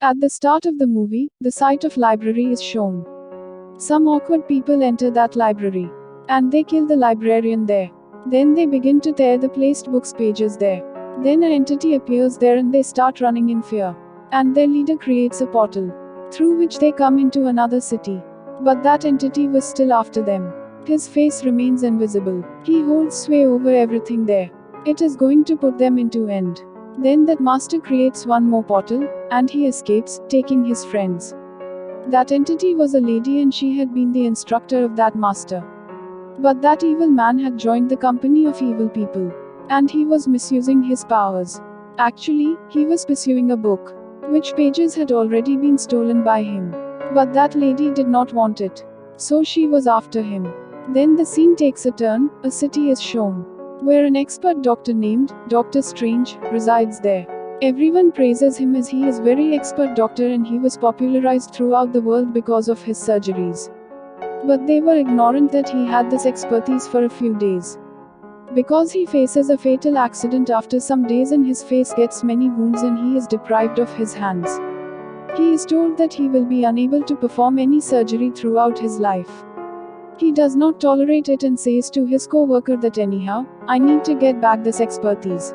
At the start of the movie, the site of library is shown. Some awkward people enter that library. And they kill the librarian there. Then they begin to tear the placed books pages there. Then an entity appears there and they start running in fear. And their leader creates a portal, through which they come into another city. But that entity was still after them. His face remains invisible. He holds sway over everything there. It is going to put them into end. Then that master creates one more portal, and he escapes, taking his friends. That entity was a lady and she had been the instructor of that master. But that evil man had joined the company of evil people. And he was misusing his powers. Actually, he was pursuing a book, which pages had already been stolen by him. But that lady did not want it. So she was after him. Then the scene takes a turn, a city is shown, where an expert doctor named Dr. Strange resides there. Everyone praises him as he is very expert doctor and he was popularized throughout the world because of his surgeries. But they were ignorant that he had this expertise for a few days. Because he faces a fatal accident after some days and his face gets many wounds and he is deprived of his hands. He is told that he will be unable to perform any surgery throughout his life. He does not tolerate it and says to his co-worker that anyhow, I need to get back this expertise.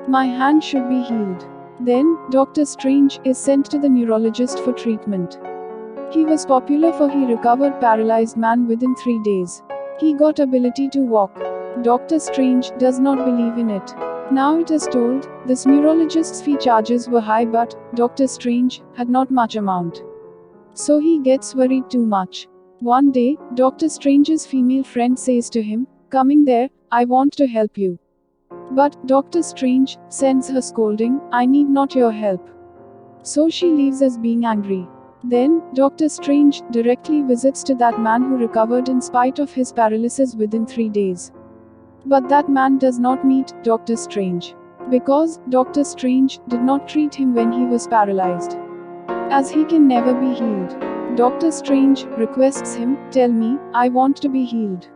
My hand should be healed. Then, Dr. Strange is sent to the neurologist for treatment. He was popular for he recovered paralyzed man within 3 days. He got ability to walk. Dr. Strange does not believe in it. Now it is told, this neurologist's fee charges were high but, Dr. Strange had not much amount. So he gets worried too much. One day, Dr. Strange's female friend says to him, coming there, I want to help you. But, Dr. Strange sends her scolding, I need not your help. So she leaves as being angry. Then, Dr. Strange directly visits to that man who recovered in spite of his paralysis within 3 days. But that man does not meet Dr. Strange. Because, Dr. Strange did not treat him when he was paralyzed. As he can never be healed. Dr. Strange requests him, tell me, I want to be healed.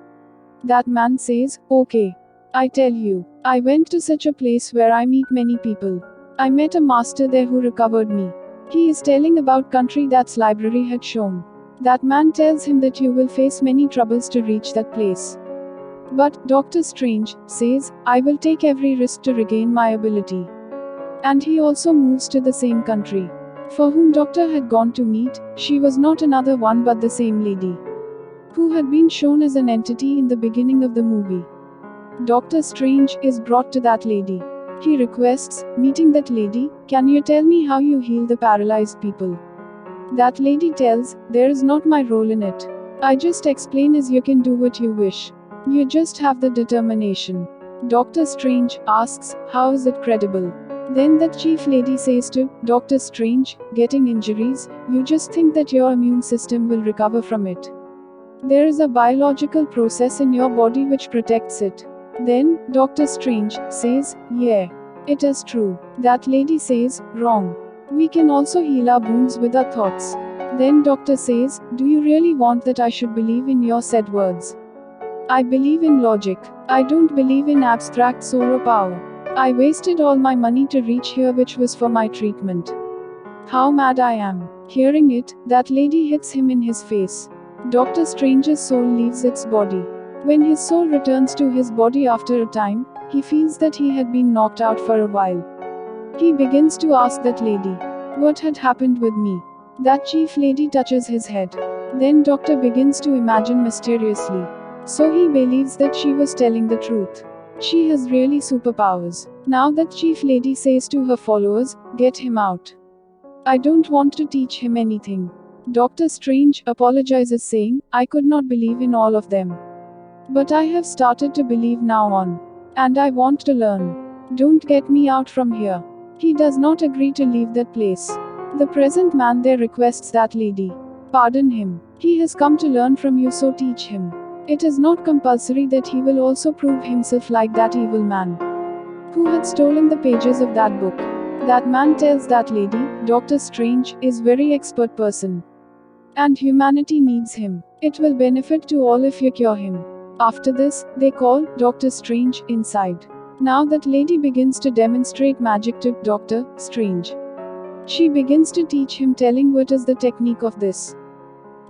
That man says, okay. I tell you, I went to such a place where I meet many people. I met a master there who recovered me. He is telling about country that's library had shown. That man tells him that you will face many troubles to reach that place. But, Dr. Strange says, I will take every risk to regain my ability. And he also moves to the same country. For whom doctor had gone to meet, she was not another one but the same lady, who had been shown as an entity in the beginning of the movie. Dr. Strange is brought to that lady. He requests, meeting that lady, can you tell me how you heal the paralyzed people? That lady tells, there is not my role in it. I just explain as you can do what you wish. You just have the determination. Dr. Strange asks, how is it credible? Then that chief lady says to Dr. Strange, getting injuries, you just think that your immune system will recover from it. There is a biological process in your body which protects it. Then, Dr. Strange says, yeah, it is true. That lady says, wrong. We can also heal our wounds with our thoughts. Then doctor says, do you really want that I should believe in your said words? I believe in logic. I don't believe in abstract soul or power. I wasted all my money to reach here which was for my treatment. How mad I am. Hearing it, that lady hits him in his face. Dr. Strange's soul leaves its body. When his soul returns to his body after a time, he feels that he had been knocked out for a while. He begins to ask that lady, what had happened with me? That chief lady touches his head. Then doctor begins to imagine mysteriously. So he believes that she was telling the truth. She has really superpowers. Now that chief lady says to her followers, get him out. I don't want to teach him anything. Dr. Strange apologizes saying, I could not believe in all of them. But I have started to believe now on. And I want to learn. Don't get me out from here. He does not agree to leave that place. The present man there requests that lady, pardon him. He has come to learn from you, so teach him. It is not compulsory that he will also prove himself like that evil man who had stolen the pages of that book. That man tells that lady, Dr. Strange is very expert person. And humanity needs him. It will benefit to all if you cure him. After this, they call Dr. Strange inside. Now that lady begins to demonstrate magic to Dr. Strange. She begins to teach him, telling what is the technique of this.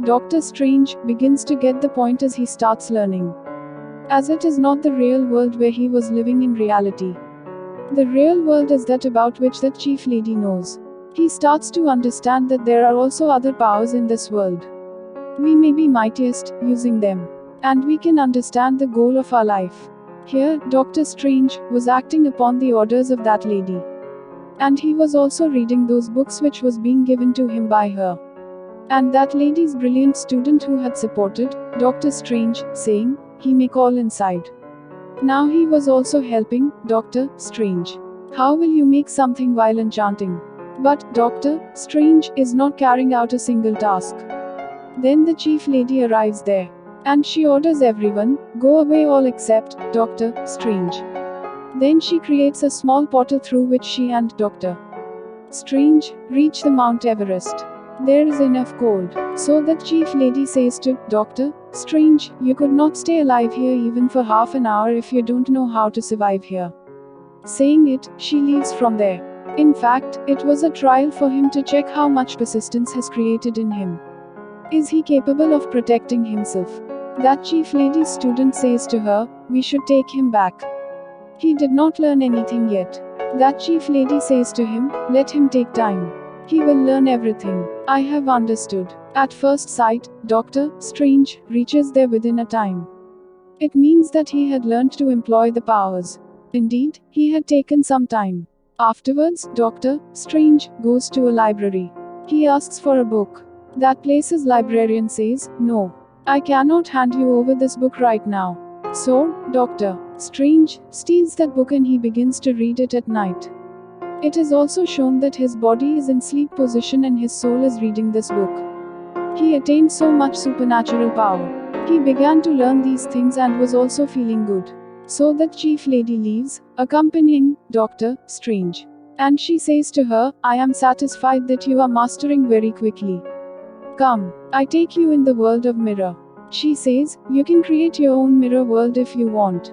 Dr. Strange begins to get the point as he starts learning. As it is not the real world where he was living in reality. The real world is that about which that chief lady knows. He starts to understand that there are also other powers in this world. We may be mightiest, using them. And we can understand the goal of our life. Here, Dr. Strange was acting upon the orders of that lady. And he was also reading those books which was being given to him by her. And that lady's brilliant student who had supported Dr. Strange, saying, he may call inside. Now he was also helping Dr. Strange. How will you make something while enchanting? But Dr. Strange is not carrying out a single task. Then the chief lady arrives there. And she orders everyone, go away all except Dr. Strange. Then she creates a small portal through which she and Dr. Strange reach the Mount Everest. There is enough cold. So the chief lady says to Dr. Strange, you could not stay alive here even for half an hour if you don't know how to survive here. Saying it, she leaves from there. In fact, it was a trial for him to check how much persistence has created in him. Is he capable of protecting himself? That chief lady's student says to her, we should take him back. He did not learn anything yet. That chief lady says to him, let him take time. He will learn everything. I have understood. At first sight, Dr. Strange reaches there within a time. It means that he had learned to employ the powers. Indeed, he had taken some time. Afterwards, Dr. Strange goes to a library. He asks for a book. That place's librarian says, no. I cannot hand you over this book right now. So, Dr. Strange steals that book and he begins to read it at night. It is also shown that his body is in sleep position and his soul is reading this book. He attained so much supernatural power. He began to learn these things and was also feeling good. So that chief lady leaves, accompanying Dr. Strange. And she says to her, I am satisfied that you are mastering very quickly. Come, I take you in the world of mirror. She says, you can create your own mirror world if you want.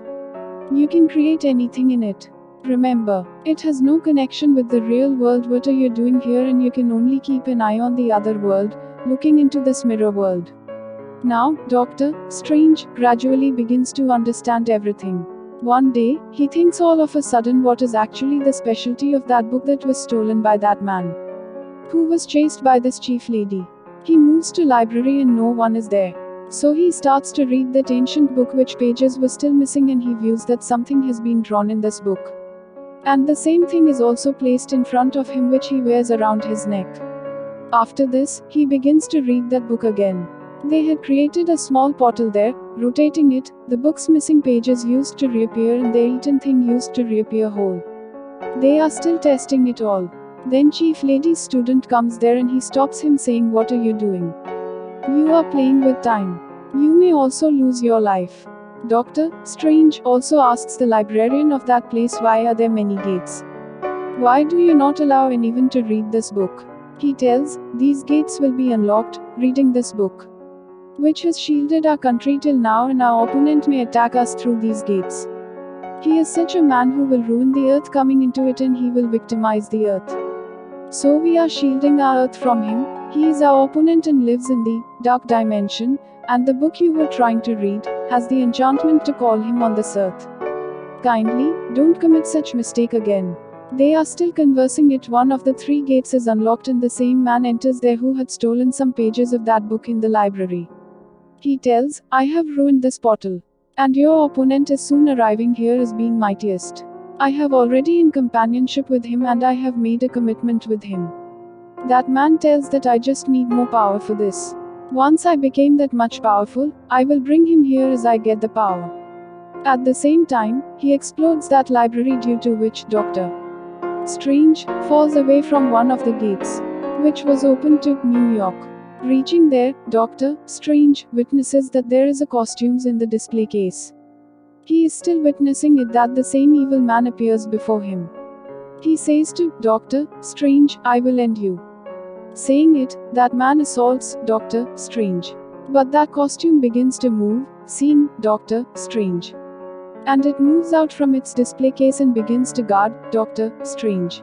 You can create anything in it. Remember, it has no connection with the real world. What are you doing here? And you can only keep an eye on the other world, looking into this mirror world. Now, Dr. Strange gradually begins to understand everything. One day, he thinks all of a sudden what is actually the specialty of that book that was stolen by that man, who was chased by this chief lady. He moves to library and no one is there. So he starts to read that ancient book which pages were still missing and he views that something has been drawn in this book. And the same thing is also placed in front of him which he wears around his neck. After this, he begins to read that book again. They had created a small portal there, rotating it, the book's missing pages used to reappear and the eaten thing used to reappear whole. They are still testing it all. Then chief lady's student comes there and he stops him saying, what are you doing? You are playing with time. You may also lose your life. Dr. Strange also asks the librarian of that place, why are there many gates? Why do you not allow anyone to read this book? He tells, these gates will be unlocked, reading this book, which has shielded our country till now, and our opponent may attack us through these gates. He is such a man who will ruin the earth coming into it and he will victimize the earth. So we are shielding our earth from him. He is our opponent and lives in the dark dimension, and the book you were trying to read has the enchantment to call him on this earth. Kindly, don't commit such mistake again. They are still conversing it. One of the 3 gates is unlocked and the same man enters there who had stolen some pages of that book in the library. He tells, I have ruined this portal. And your opponent is soon arriving here as being mightiest. I have already in companionship with him and I have made a commitment with him. That man tells that I just need more power for this. Once I became that much powerful, I will bring him here as I get the power. At the same time, he explodes that library, due to which Dr. Strange falls away from one of the gates, which was open to New York. Reaching there, Dr. Strange witnesses that there is a costumes in the display case. He is still witnessing it that the same evil man appears before him. He says to Dr. Strange, I will end you. Saying it, that man assaults Dr. Strange. But that costume begins to move, seeing Dr. Strange. And it moves out from its display case and begins to guard Dr. Strange.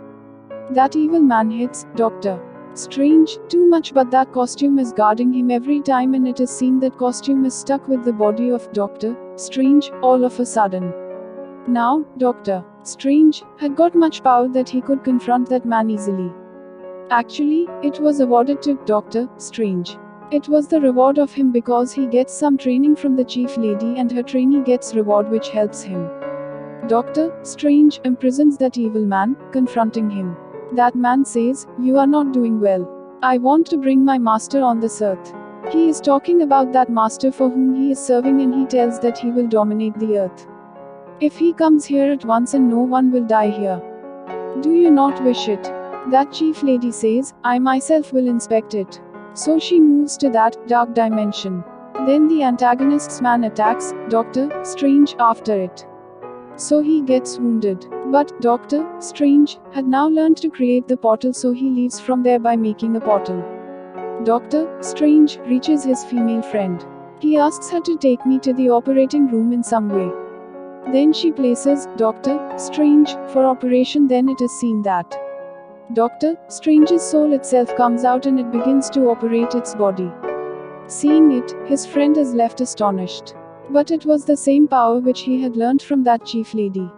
That evil man hits Dr. Strange too much, but that costume is guarding him every time, and it is seen that costume is stuck with the body of Dr. Strange all of a sudden. Now, Dr. Strange had got much power that he could confront that man easily. Actually, it was awarded to Dr. Strange. It was the reward of him because he gets some training from the chief lady and her trainee gets reward which helps him. Dr. Strange imprisons that evil man, confronting him. That man says, "You are not doing well. I want to bring my master on this earth." He is talking about that master for whom he is serving, and he tells that he will dominate the earth. If he comes here at once and no one will die here. Do you not wish it? That chief lady says, "I myself will inspect it." So she moves to that dark dimension. Then the antagonist's man attacks Dr. Strange after it. So he gets wounded. But Dr. Strange had now learned to create the portal, so he leaves from there by making a portal. Dr. Strange reaches his female friend. He asks her to take me to the operating room in some way. Then she places Dr. Strange for operation. Then it is seen that Dr. Strange's soul itself comes out and it begins to operate its body. Seeing it, his friend is left astonished. But it was the same power which he had learnt from that chief lady.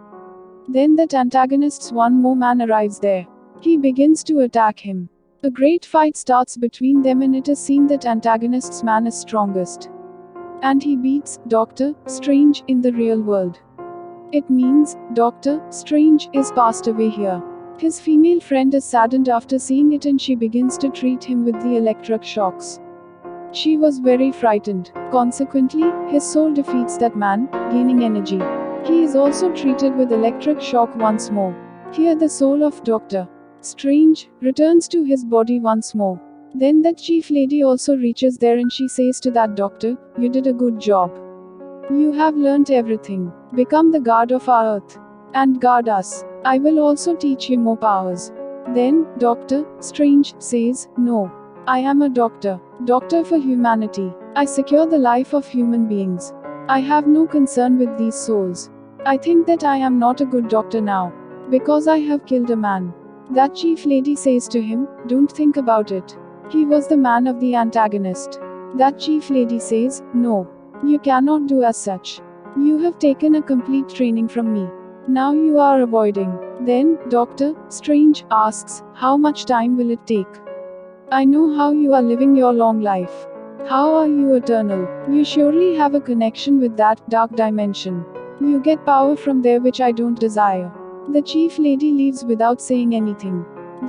Then that antagonist's one more man arrives there. He begins to attack him. A great fight starts between them, and it is seen that antagonist's man is strongest. And he beats Dr. Strange in the real world. It means Dr. Strange is passed away here. His female friend is saddened after seeing it, and she begins to treat him with the electric shocks. She was very frightened. Consequently, his soul defeats that man, gaining energy. He is also treated with electric shock once more. Here the soul of Dr. Strange returns to his body once more. Then that chief lady also reaches there, and she says to that doctor, "You did a good job. You have learnt everything. Become the guard of our earth. And guard us. I will also teach you more powers." Then Dr. Strange says, "No. I am a doctor. Doctor for humanity. I secure the life of human beings. I have no concern with these souls. I think that I am not a good doctor now. Because I have killed a man." That chief lady says to him, "Don't think about it. He was the man of the antagonist." That chief lady says, "No. You cannot do as such. You have taken a complete training from me. Now you are avoiding." Then Dr. Strange asks, "How much time will it take? I know how you are living your long life. How are you eternal? You surely have a connection with that dark dimension. You get power from there which I don't desire." The chief lady leaves without saying anything.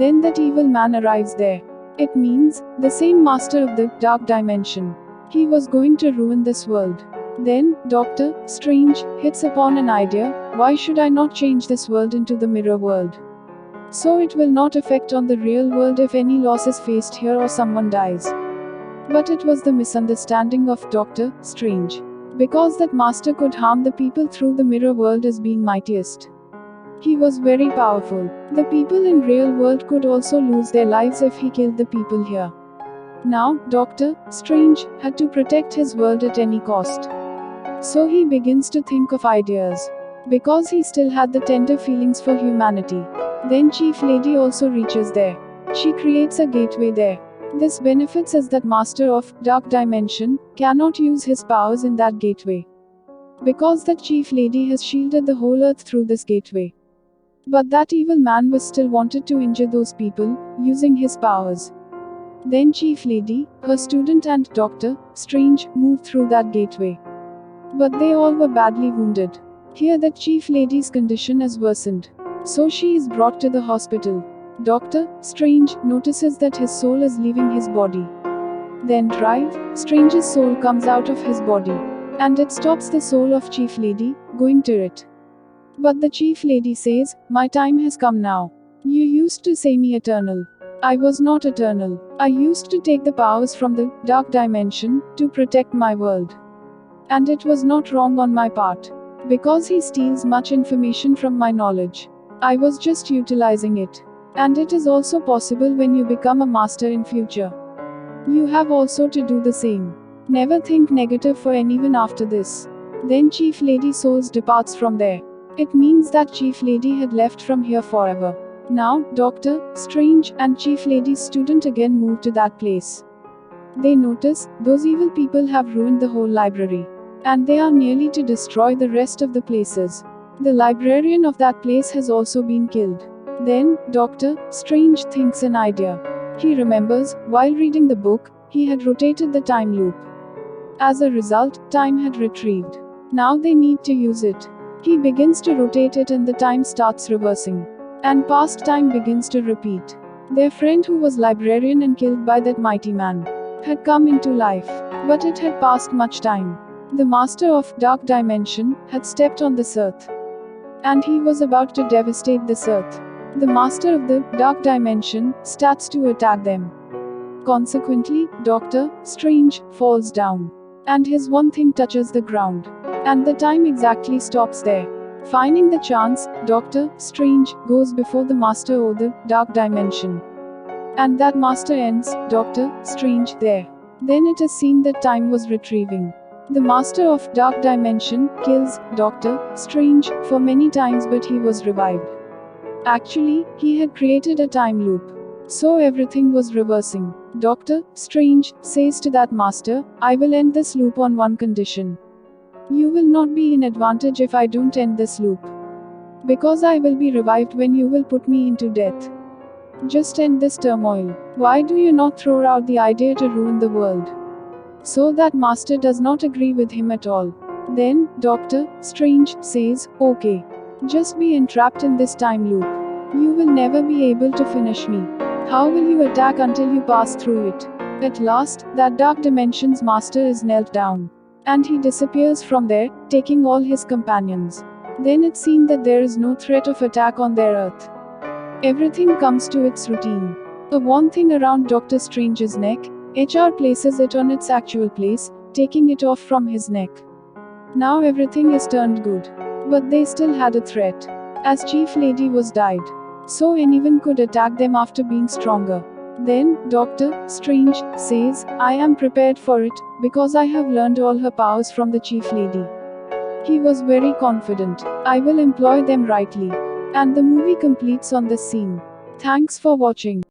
Then that evil man arrives there. It means the same master of the dark dimension. He was going to ruin this world. Then Dr. Strange hits upon an idea: why should I not change this world into the mirror world? So it will not affect on the real world if any loss is faced here or someone dies. But it was the misunderstanding of Dr. Strange. Because that master could harm the people through the mirror world as being mightiest. He was very powerful. The people in real world could also lose their lives if he killed the people here. Now, Dr. Strange had to protect his world at any cost. So he begins to think of ideas. Because he still had the tender feelings for humanity. Then chief lady also reaches there. She creates a gateway there. This benefits us that master of dark dimension cannot use his powers in that gateway. Because that chief lady has shielded the whole earth through this gateway. But that evil man was still wanted to injure those people, using his powers. Then chief lady, her student and Dr. Strange moved through that gateway. But they all were badly wounded. Here that chief lady's condition has worsened. So she is brought to the hospital. Dr. Strange notices that his soul is leaving his body. Then Strange's soul comes out of his body. And it stops the soul of chief lady, going to it. But the chief lady says, "My time has come now. You used to say me eternal. I was not eternal. I used to take the powers from the dark dimension to protect my world. And it was not wrong on my part. Because he steals much information from my knowledge. I was just utilizing it. And it is also possible when you become a master in future. You have also to do the same. Never think negative for anyone after this." Then chief lady souls departs from there. It means that chief lady had left from here forever. Now, Doctor Strange and Chief Lady's student again move to that place. They notice those evil people have ruined the whole library, and they are nearly to destroy the rest of the places. The librarian of that place has also been killed. Then, Doctor Strange thinks an idea. He remembers, while reading the book, he had rotated the time loop. As a result, time had retrieved. Now they need to use it. He begins to rotate it and the time starts reversing. And past time begins to repeat. Their friend, who was librarian and killed by that mighty man, had come into life. But it had passed much time. The master of Dark Dimension had stepped on this earth. And he was about to devastate this earth. The master of the Dark Dimension starts to attack them. Consequently, Doctor Strange falls down. And his one thing touches the ground. And the time exactly stops there. Finding the chance, Doctor Strange goes before the master of the Dark Dimension. And that master ends Doctor Strange there. Then it is seen that time was retrieving. The master of Dark Dimension kills Doctor Strange for many times, but he was revived. Actually, he had created a time loop. So everything was reversing. Doctor Strange says to that master, "I will end this loop on one condition. You will not be in advantage if I don't end this loop. Because I will be revived when you will put me into death. Just end this turmoil. Why do you not throw out the idea to ruin the world?" So that master does not agree with him at all. Then, Doctor Strange says, "Okay. Just be entrapped in this time loop. You will never be able to finish me. How will you attack until you pass through it?" At last, that Dark Dimension's master is knelt down. And he disappears from there, taking all his companions. Then it's seen that there is no threat of attack on their earth. Everything comes to its routine. A one thing around Doctor Strange's neck, HR places it on its actual place, taking it off from his neck. Now everything is turned good. But they still had a threat. As Chief Lady was died. So anyone could attack them after being stronger. Then, Doctor Strange says, "I am prepared for it, because I have learned all her powers from the Chief Lady." He was very confident. "I will employ them rightly." And the movie completes on this scene. Thanks for watching.